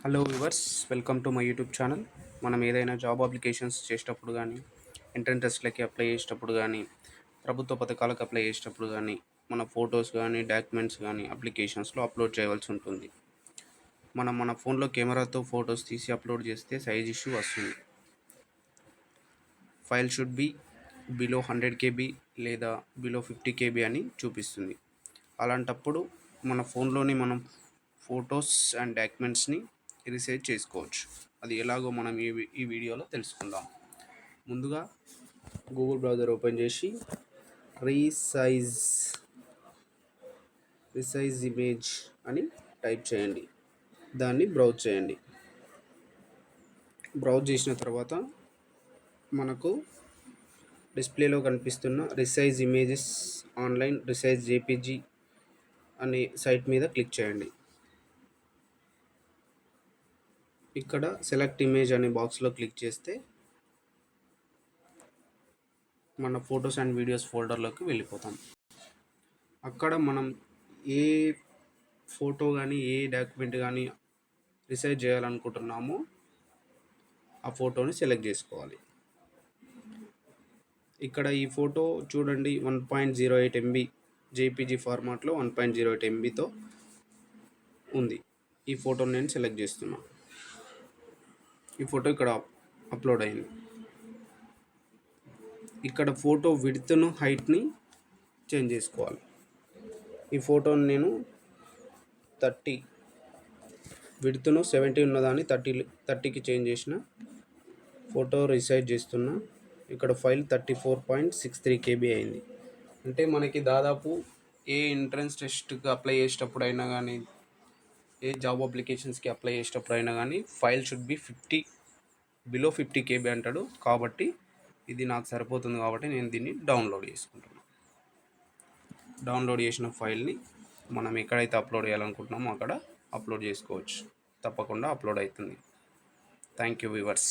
Hello viewers, welcome to my YouTube channel. మనం ఏదైనా job applications చేసేటప్పుడు కానీ, ఎంట్రన్స్ టెస్ట్లకి అప్లై చేసేటప్పుడు కానీ, ప్రభుత్వ పథకాలకు అప్లై చేసేటప్పుడు కానీ, మన ఫొటోస్ కానీ, డాక్యుమెంట్స్ కానీ అప్లికేషన్స్లో అప్లోడ్ చేయవలసి ఉంటుంది. మనం మన ఫోన్లో కెమెరాతో ఫొటోస్ తీసి అప్లోడ్ చేస్తే సైజ్ ఇష్యూ వస్తుంది. File should be below 100 KB లేదా బిలో 50 KB అని చూపిస్తుంది. అలాంటప్పుడు మన ఫోన్లోని మనం ఫొటోస్ అండ్ డాక్యుమెంట్స్ని రీసైజ్ చేసుకోవచ్చు. అది ఎలాగో మనం ఈ వీడియోలో తెలుసుకుందాం. ముందుగా గూగుల్ బ్రౌజర్ ఓపెన్ చేసి రీసైజ్ ఇమేజ్ అని టైప్ చేయండి. దాన్ని బ్రౌజ్ చేయండి. బ్రౌజ్ చేసిన తర్వాత మనకు డిస్ప్లేలో కనిపిస్తున్న resize images online resize JPG అనే సైట్ మీద క్లిక్ చేయండి. ఇక్కడ సెలెక్ట్ ఇమేజ్ అనే బాక్స్లో క్లిక్ చేస్తే మన ఫొటోస్ అండ్ వీడియోస్ ఫోల్డర్లోకి వెళ్ళిపోతాం. అక్కడ మనం ఏ ఫోటో కానీ ఏ డాక్యుమెంట్ కానీ రీసైజ్ చేయాలనుకుంటున్నామో ఆ ఫోటోని సెలెక్ట్ చేసుకోవాలి. ఇక్కడ ఈ ఫోటో చూడండి, 1.08 MB జేపీజీ ఫార్మాట్లో 1.08 MBతో ఉంది. ఈ ఫోటోని నేను సెలెక్ట్ చేస్తున్నా. ఈ ఫోటో ఇక్కడ అప్లోడ్ అయింది. ఇక్కడ ఫోటో విడ్త్ను హైట్ని చేంజ్ చేసుకోవాలి. ఈ ఫోటోని నేను 30 విడ్త్ను 70 ఉన్నదాన్ని 30కి చేంజ్ చేసిన. ఫోటో రీసైజ్ చేస్తున్నా. ఇక్కడ ఫైల్ 34.63 KB అయింది. అంటే మనకి దాదాపు ఏ ఎంట్రన్స్ టెస్ట్కి అప్లై చేసేటప్పుడు అయినా కానీ, ఏ జాబ్ అప్లికేషన్స్కి అప్లై చేసేటప్పుడు అయినా కానీ file should be below 50 KB అంటాడు. కాబట్టి ఇది నాకు సరిపోతుంది కాబట్టి నేను దీన్ని డౌన్లోడ్ చేసుకుంటున్నాను. డౌన్లోడ్ చేసిన ఫైల్ని మనం ఎక్కడైతే అప్లోడ్ చేయాలనుకుంటున్నామో అక్కడ అప్లోడ్ చేసుకోవచ్చు. తప్పకుండా అప్లోడ్ అవుతుంది. Thank you viewers.